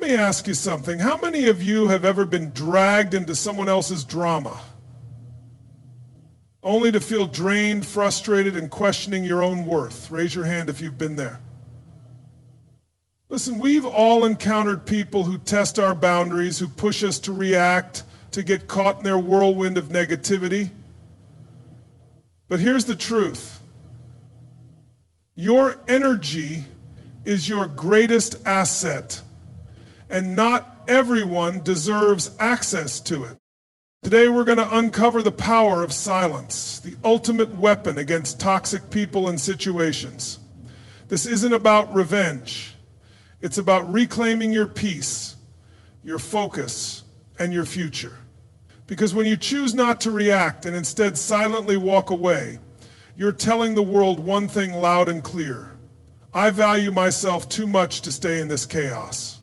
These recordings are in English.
let me ask you something. How many of you have ever been dragged into someone else's drama, only to feel drained, frustrated, and questioning your own worth? Raise your hand if you've been there. Listen, we've all encountered people who test our boundaries, who push us to react, to get caught in their whirlwind of negativity. But here's the truth. Your energy is your greatest asset, and not everyone deserves access to it. Today we're going to uncover the power of silence, the ultimate weapon against toxic people and situations. This isn't about revenge. It's about reclaiming your peace, your focus, and your future. Because when you choose not to react and instead silently walk away, you're telling the world one thing loud and clear: I value myself too much to stay in this chaos.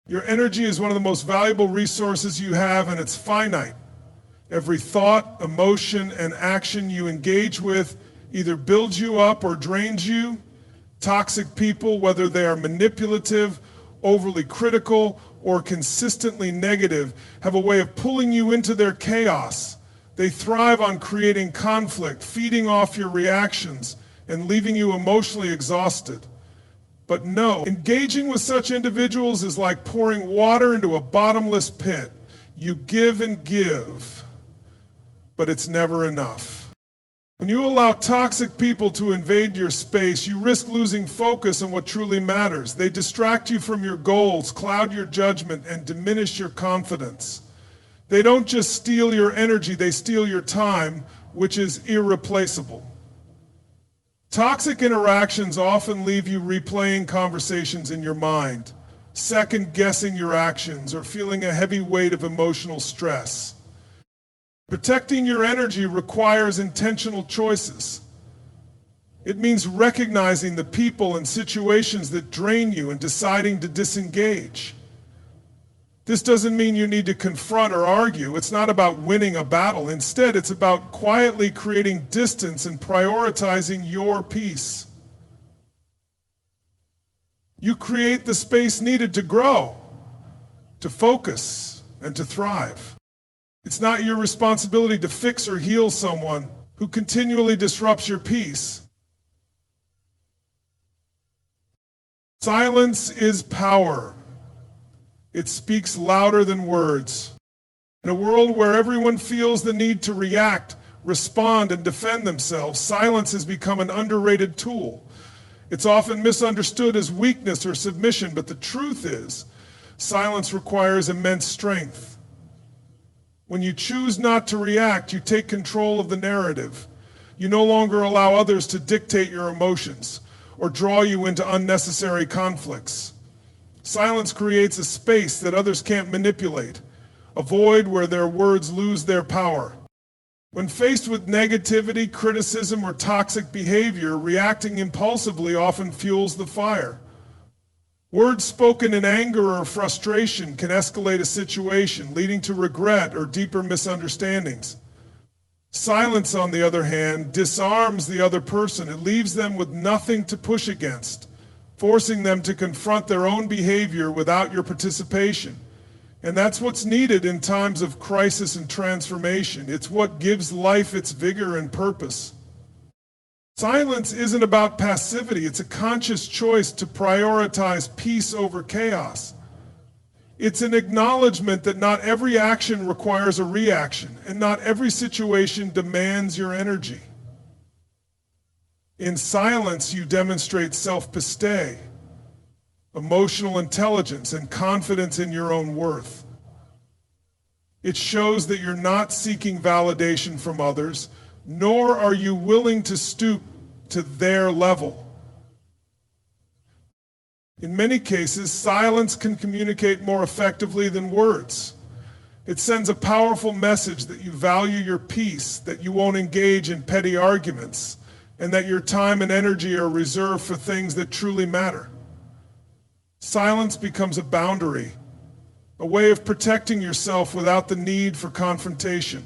Your energy is one of the most valuable resources you have, and it's finite. Every thought, emotion, and action you engage with either builds you up or drains you. Toxic people, whether they are manipulative, overly critical, or consistently negative, have a way of pulling you into their chaos. They thrive on creating conflict, feeding off your reactions, and leaving you emotionally exhausted. But no, engaging with such individuals is like pouring water into a bottomless pit. You give and give, but it's never enough. When you allow toxic people to invade your space, you risk losing focus on what truly matters. They distract you from your goals, cloud your judgment, and diminish your confidence. They don't just steal your energy, they steal your time, which is irreplaceable. Toxic interactions often leave you replaying conversations in your mind, second-guessing your actions, or feeling a heavy weight of emotional stress. Protecting your energy requires intentional choices. It means recognizing the people and situations that drain you and deciding to disengage. This doesn't mean you need to confront or argue. It's not about winning a battle. Instead, it's about quietly creating distance and prioritizing your peace. You create the space needed to grow, to focus, and to thrive. It's not your responsibility to fix or heal someone who continually disrupts your peace. Silence is power. It speaks louder than words. In a world where everyone feels the need to react, respond, and defend themselves, silence has become an underrated tool. It's often misunderstood as weakness or submission, but the truth is, silence requires immense strength. When you choose not to react, you take control of the narrative. You no longer allow others to dictate your emotions or draw you into unnecessary conflicts. Silence creates a space that others can't manipulate, a void where their words lose their power. When faced with negativity, criticism, or toxic behavior, reacting impulsively often fuels the fire. Words spoken in anger or frustration can escalate a situation, leading to regret or deeper misunderstandings. Silence, on the other hand, disarms the other person. It leaves them with nothing to push against, forcing them to confront their own behavior without your participation. And that's what's needed in times of crisis and transformation. It's what gives life its vigor and purpose. Silence isn't about passivity. It's a conscious choice to prioritize peace over chaos. It's an acknowledgement that not every action requires a reaction, and not every situation demands your energy. In silence, you demonstrate self-pistay, emotional intelligence, and confidence in your own worth. It shows that you're not seeking validation from others, nor are you willing to stoop to their level. In many cases, silence can communicate more effectively than words. It sends a powerful message that you value your peace, that you won't engage in petty arguments, and that your time and energy are reserved for things that truly matter. Silence becomes a boundary, a way of protecting yourself without the need for confrontation.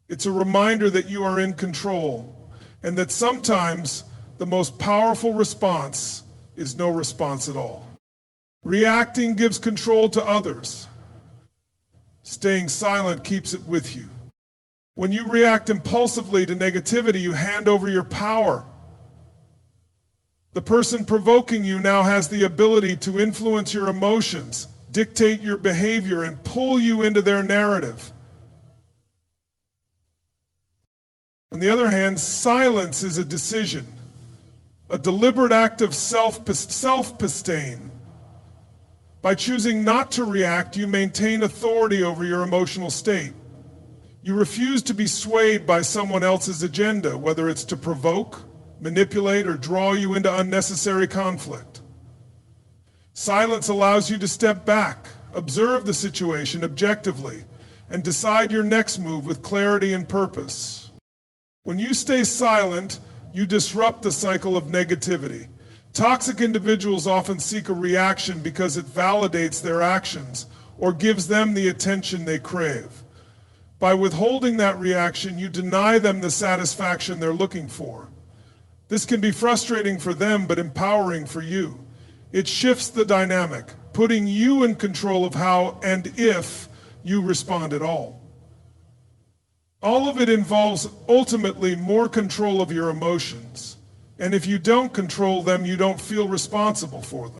It's a reminder that you are in control, and that sometimes the most powerful response is no response at all. Reacting gives control to others. Staying silent keeps it with you. When you react impulsively to negativity, you hand over your power. The person provoking you now has the ability to influence your emotions, dictate your behavior, and pull you into their narrative. On the other hand, silence is a decision, a deliberate act of self-sustain. By choosing not to react, you maintain authority over your emotional state. You refuse to be swayed by someone else's agenda, whether it's to provoke, manipulate, or draw you into unnecessary conflict. Silence allows you to step back, observe the situation objectively, and decide your next move with clarity and purpose. When you stay silent, you disrupt the cycle of negativity. Toxic individuals often seek a reaction because it validates their actions or gives them the attention they crave. By withholding that reaction, you deny them the satisfaction they're looking for. This can be frustrating for them, but empowering for you. It shifts the dynamic, putting you in control of how and if you respond at all. All of it involves ultimately more control of your emotions. And if you don't control them, you don't feel responsible for them.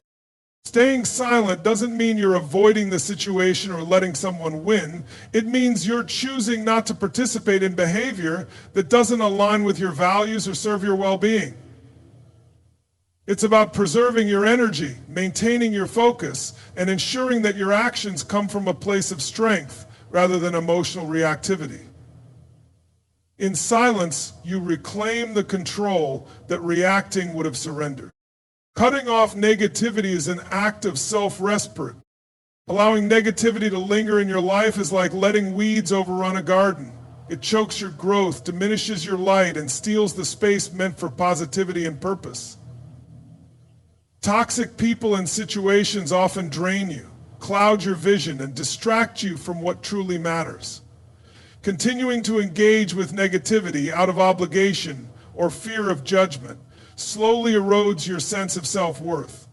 Staying silent doesn't mean you're avoiding the situation or letting someone win. It means you're choosing not to participate in behavior that doesn't align with your values or serve your well-being. It's about preserving your energy, maintaining your focus, and ensuring that your actions come from a place of strength rather than emotional reactivity. In silence, you reclaim the control that reacting would have surrendered. Cutting off negativity is an act of self-respite. Allowing negativity to linger in your life is like letting weeds overrun a garden. It chokes your growth, diminishes your light, and steals the space meant for positivity and purpose. Toxic people and situations often drain you, cloud your vision, and distract you from what truly matters. Continuing to engage with negativity out of obligation or fear of judgment slowly erodes your sense of self-worth.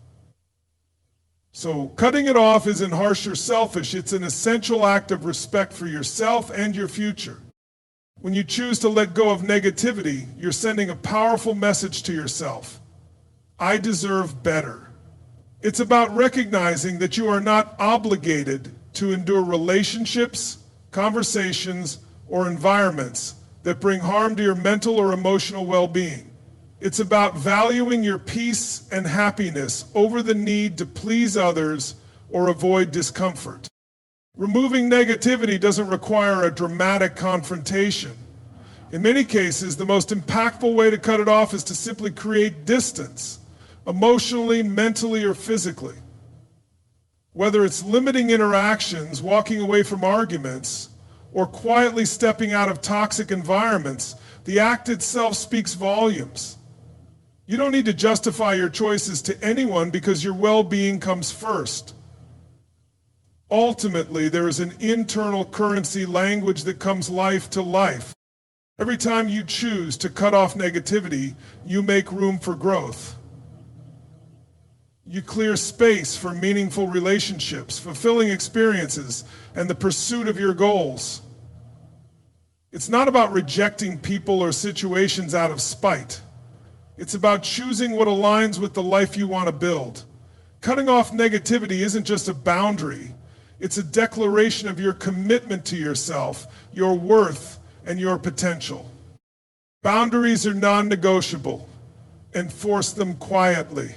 So cutting it off isn't harsh or selfish. It's an essential act of respect for yourself and your future. When you choose to let go of negativity, you're sending a powerful message to yourself. I deserve better. It's about recognizing that you are not obligated to endure relationships, conversations, or environments that bring harm to your mental or emotional well-being. It's about valuing your peace and happiness over the need to please others or avoid discomfort. Removing negativity doesn't require a dramatic confrontation. In many cases, the most impactful way to cut it off is to simply create distance, emotionally, mentally, or physically. Whether it's limiting interactions, walking away from arguments, or quietly stepping out of toxic environments, the act itself speaks volumes. You don't need to justify your choices to anyone because your well-being comes first. Ultimately, there is an internal currency language that comes life to life. Every time you choose to cut off negativity, you make room for growth. You clear space for meaningful relationships, fulfilling experiences, and the pursuit of your goals. It's not about rejecting people or situations out of spite. It's about choosing what aligns with the life you want to build. Cutting off negativity isn't just a boundary. It's a declaration of your commitment to yourself, your worth, and your potential. Boundaries are non-negotiable. Enforce them quietly.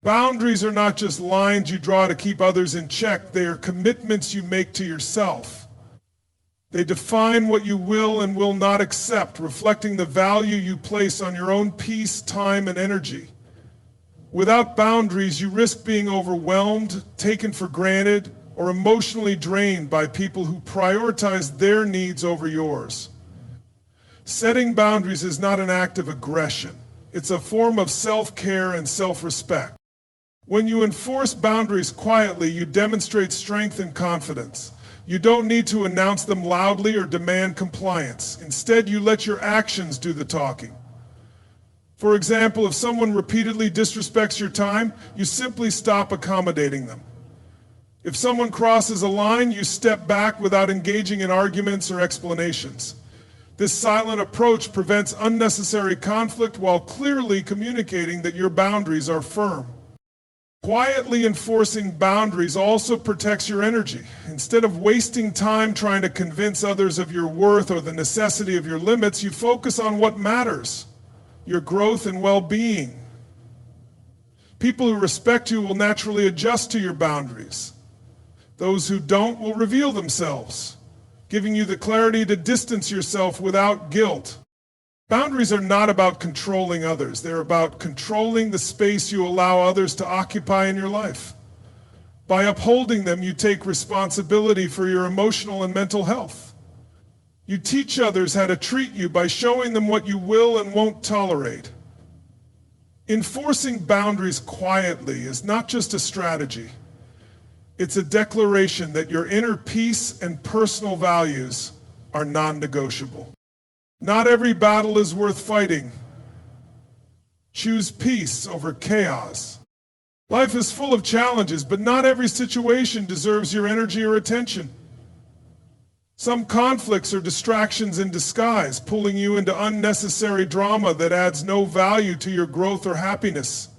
Boundaries are not just lines you draw to keep others in check. They are commitments you make to yourself. They define what you will and will not accept, reflecting the value you place on your own peace, time, and energy. Without boundaries, you risk being overwhelmed, taken for granted, or emotionally drained by people who prioritize their needs over yours. Setting boundaries is not an act of aggression. It's a form of self-care and self-respect. When you enforce boundaries quietly, you demonstrate strength and confidence. You don't need to announce them loudly or demand compliance. Instead, you let your actions do the talking. For example, if someone repeatedly disrespects your time, you simply stop accommodating them. If someone crosses a line, you step back without engaging in arguments or explanations. This silent approach prevents unnecessary conflict while clearly communicating that your boundaries are firm. Quietly enforcing boundaries also protects your energy. Instead of wasting time trying to convince others of your worth or the necessity of your limits, you focus on what matters: your growth and well-being. People who respect you will naturally adjust to your boundaries. Those who don't will reveal themselves, giving you the clarity to distance yourself without guilt. Boundaries are not about controlling others. They're about controlling the space you allow others to occupy in your life. By upholding them, you take responsibility for your emotional and mental health. You teach others how to treat you by showing them what you will and won't tolerate. Enforcing boundaries quietly is not just a strategy. It's a declaration that your inner peace and personal values are non-negotiable. Not every battle is worth fighting. Choose peace over chaos. Life is full of challenges, but not every situation deserves your energy or attention. Some conflicts are distractions in disguise, pulling you into unnecessary drama that adds no value to your growth or happiness.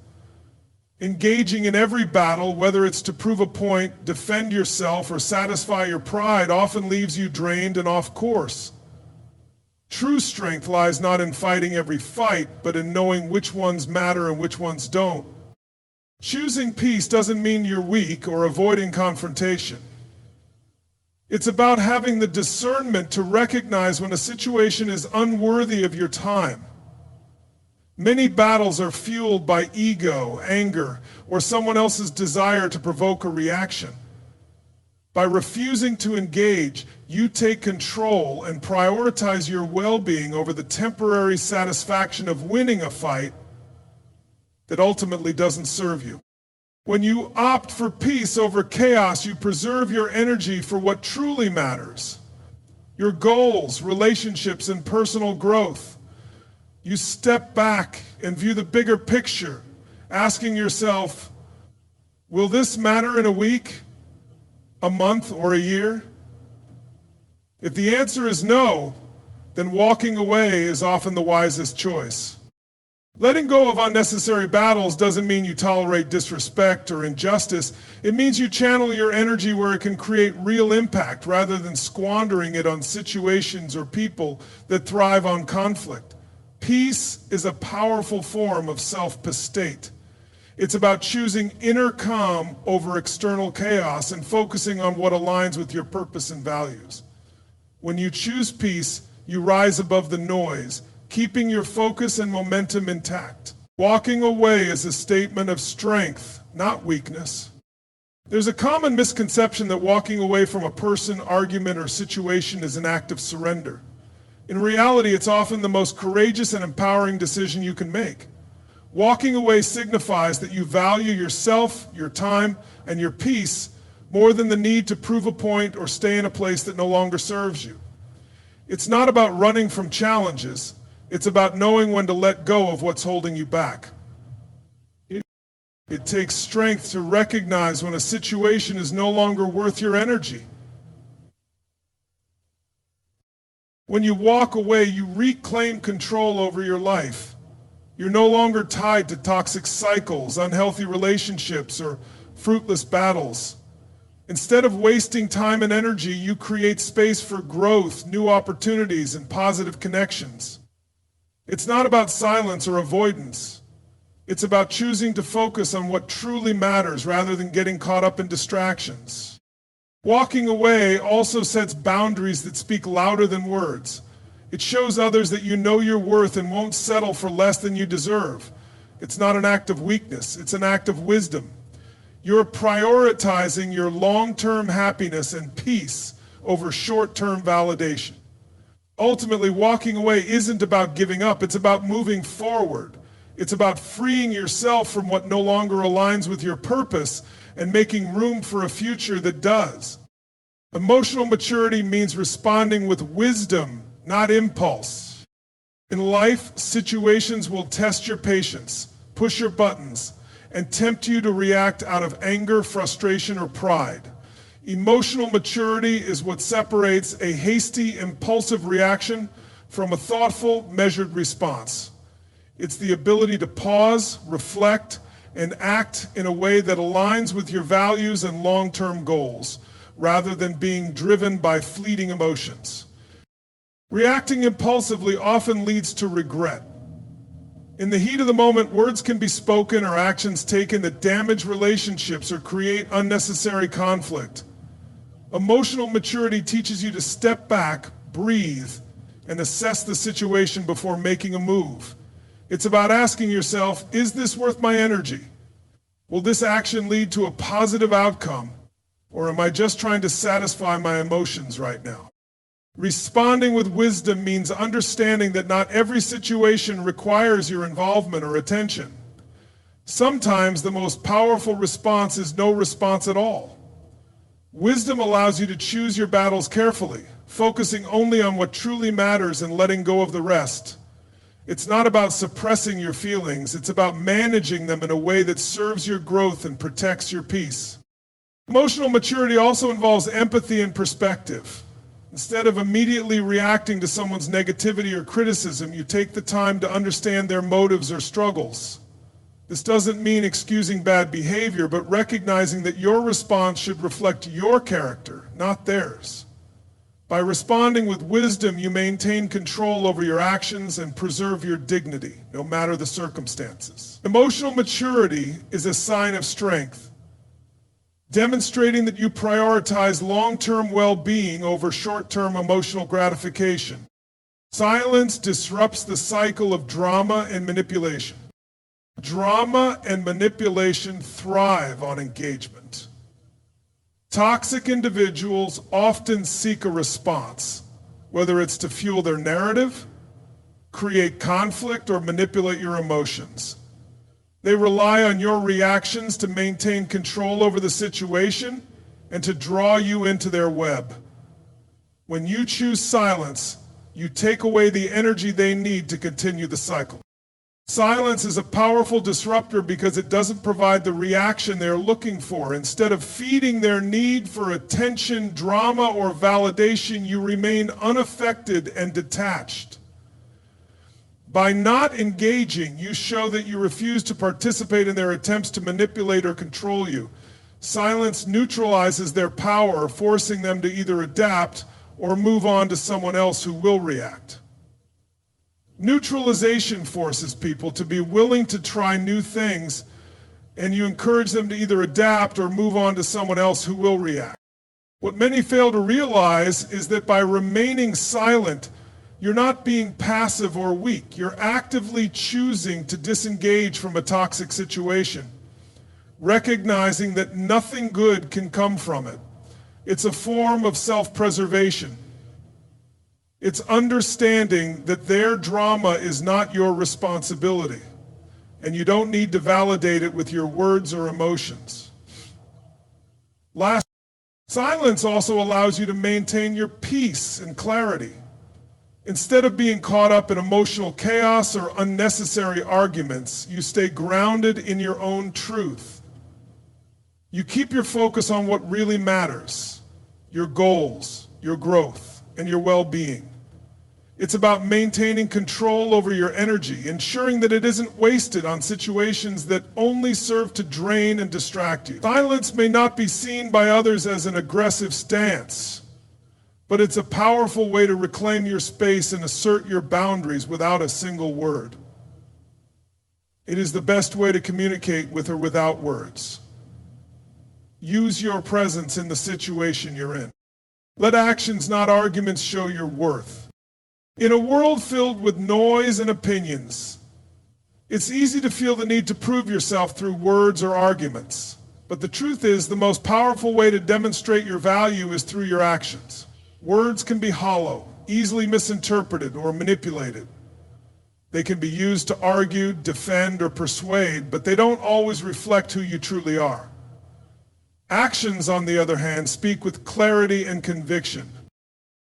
Engaging in every battle, whether it's to prove a point, defend yourself, or satisfy your pride, often leaves you drained and off course. True strength lies not in fighting every fight, but in knowing which ones matter and which ones don't. Choosing peace doesn't mean you're weak or avoiding confrontation. It's about having the discernment to recognize when a situation is unworthy of your time. Many battles are fueled by ego, anger, or someone else's desire to provoke a reaction. By refusing to engage, you take control and prioritize your well-being over the temporary satisfaction of winning a fight that ultimately doesn't serve you. When you opt for peace over chaos, you preserve your energy for what truly matters: your goals, relationships, and personal growth. You step back and view the bigger picture, asking yourself, will this matter in a week, a month, or a year? If the answer is no, then walking away is often the wisest choice. Letting go of unnecessary battles doesn't mean you tolerate disrespect or injustice. It means you channel your energy where it can create real impact rather than squandering it on situations or people that thrive on conflict. Peace is a powerful form of self-estate. It's about choosing inner calm over external chaos and focusing on what aligns with your purpose and values. When you choose peace, you rise above the noise, keeping your focus and momentum intact. Walking away is a statement of strength, not weakness. There's a common misconception that walking away from a person, argument, or situation is an act of surrender. In reality, it's often the most courageous and empowering decision you can make. Walking away signifies that you value yourself, your time, and your peace more than the need to prove a point or stay in a place that no longer serves you. It's not about running from challenges. It's about knowing when to let go of what's holding you back. It takes strength to recognize when a situation is no longer worth your energy. When you walk away, you reclaim control over your life. You're no longer tied to toxic cycles, unhealthy relationships, or fruitless battles. Instead of wasting time and energy, you create space for growth, new opportunities, and positive connections. It's not about silence or avoidance. It's about choosing to focus on what truly matters rather than getting caught up in distractions. Walking away also sets boundaries that speak louder than words. It shows others that you know your worth and won't settle for less than you deserve. It's not an act of weakness, it's an act of wisdom. You're prioritizing your long-term happiness and peace over short-term validation. Ultimately, walking away isn't about giving up, it's about moving forward. It's about freeing yourself from what no longer aligns with your purpose and making room for a future that does. Emotional maturity means responding with wisdom, not impulse. In life, situations will test your patience, push your buttons, and tempt you to react out of anger, frustration, or pride. Emotional maturity is what separates a hasty, impulsive reaction from a thoughtful, measured response. It's the ability to pause, reflect, and act in a way that aligns with your values and long-term goals, rather than being driven by fleeting emotions. Reacting impulsively often leads to regret. In the heat of the moment, words can be spoken or actions taken that damage relationships or create unnecessary conflict. Emotional maturity teaches you to step back, breathe, and assess the situation before making a move. It's about asking yourself, is this worth my energy? Will this action lead to a positive outcome? Or am I just trying to satisfy my emotions right now? Responding with wisdom means understanding that not every situation requires your involvement or attention. Sometimes the most powerful response is no response at all. Wisdom allows you to choose your battles carefully, focusing only on what truly matters and letting go of the rest. It's not about suppressing your feelings, it's about managing them in a way that serves your growth and protects your peace. Emotional maturity also involves empathy and perspective. Instead of immediately reacting to someone's negativity or criticism, you take the time to understand their motives or struggles. This doesn't mean excusing bad behavior, but recognizing that your response should reflect your character, not theirs. By responding with wisdom, you maintain control over your actions and preserve your dignity, no matter the circumstances. Emotional maturity is a sign of strength, demonstrating that you prioritize long-term well-being over short-term emotional gratification. Silence disrupts the cycle of drama and manipulation. Drama and manipulation thrive on engagement. Toxic individuals often seek a response, whether it's to fuel their narrative, create conflict, or manipulate your emotions. They rely on your reactions to maintain control over the situation and to draw you into their web. When you choose silence, you take away the energy they need to continue the cycle. Silence is a powerful disruptor because it doesn't provide the reaction they're looking for. Instead of feeding their need for attention, drama, or validation, you remain unaffected and detached. By not engaging, you show that you refuse to participate in their attempts to manipulate or control you. Silence neutralizes their power, forcing them to either adapt or move on to someone else who will react. Neutralization forces people to be willing to try new things, and you encourage them to either adapt or move on to someone else who will react. What many fail to realize is that by remaining silent, you're not being passive or weak. You're actively choosing to disengage from a toxic situation, recognizing that nothing good can come from it. It's a form of self-preservation. It's understanding that their drama is not your responsibility, and you don't need to validate it with your words or emotions. Last, silence also allows you to maintain your peace and clarity. Instead of being caught up in emotional chaos or unnecessary arguments, you stay grounded in your own truth. You keep your focus on what really matters, your goals, your growth, and your well-being. It's about maintaining control over your energy, ensuring that it isn't wasted on situations that only serve to drain and distract you. Silence may not be seen by others as an aggressive stance, but it's a powerful way to reclaim your space and assert your boundaries without a single word. It is the best way to communicate with or without words. Use your presence in the situation you're in. Let actions, not arguments, show your worth. In a world filled with noise and opinions, it's easy to feel the need to prove yourself through words or arguments. But the truth is, the most powerful way to demonstrate your value is through your actions. Words can be hollow, easily misinterpreted or manipulated. They can be used to argue, defend, or persuade, but they don't always reflect who you truly are. Actions, on the other hand, speak with clarity and conviction.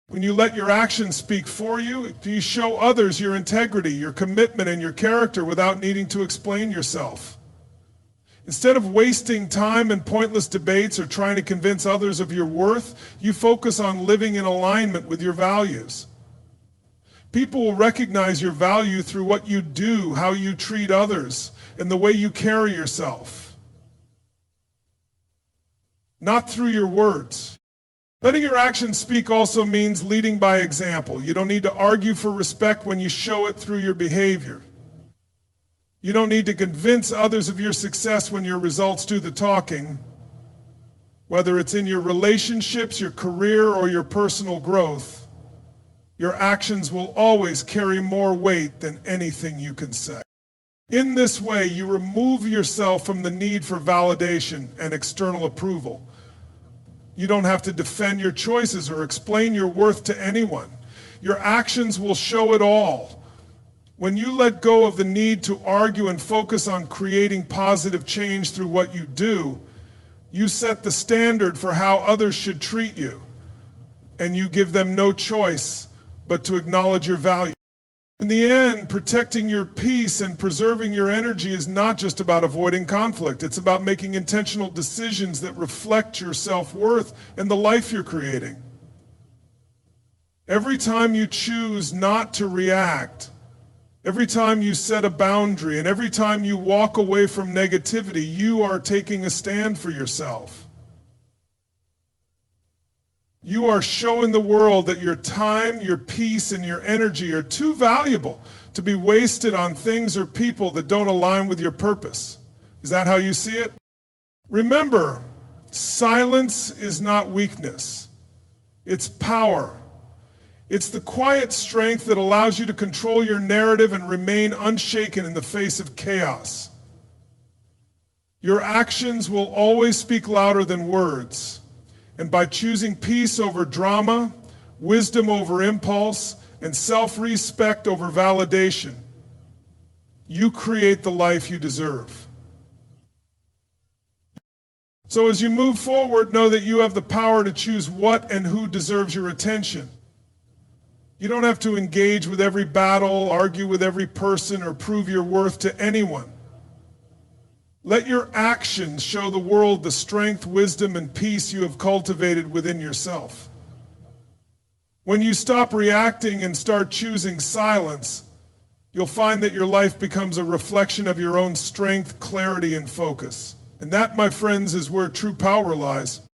When you let your actions speak for you, do you show others your integrity, your commitment, and your character without needing to explain yourself? Instead of wasting time in pointless debates or trying to convince others of your worth, you focus on living in alignment with your values. People will recognize your value through what you do, how you treat others, and the way you carry yourself, not through your words. Letting your actions speak also means leading by example. You don't need to argue for respect when you show it through your behavior. You don't need to convince others of your success when your results do the talking. Whether it's in your relationships, your career, or your personal growth, your actions will always carry more weight than anything you can say. In this way, you remove yourself from the need for validation and external approval. You don't have to defend your choices or explain your worth to anyone. Your actions will show it all. When you let go of the need to argue and focus on creating positive change through what you do, you set the standard for how others should treat you, and you give them no choice but to acknowledge your value. In the end, protecting your peace and preserving your energy is not just about avoiding conflict. It's about making intentional decisions that reflect your self-worth and the life you're creating. Every time you choose not to react, every time you set a boundary, and every time you walk away from negativity, you are taking a stand for yourself. You are showing the world that your time, your peace, and your energy are too valuable to be wasted on things or people that don't align with your purpose. Is that how you see it? Remember, silence is not weakness. It's power. It's the quiet strength that allows you to control your narrative and remain unshaken in the face of chaos. Your actions will always speak louder than words. And by choosing peace over drama, wisdom over impulse, and self-respect over validation, you create the life you deserve. So as you move forward, know that you have the power to choose what and who deserves your attention. You don't have to engage with every battle, argue with every person, or prove your worth to anyone. Let your actions show the world the strength, wisdom, and peace you have cultivated within yourself. When you stop reacting and start choosing silence, you'll find that your life becomes a reflection of your own strength, clarity, and focus. And that, my friends, is where true power lies.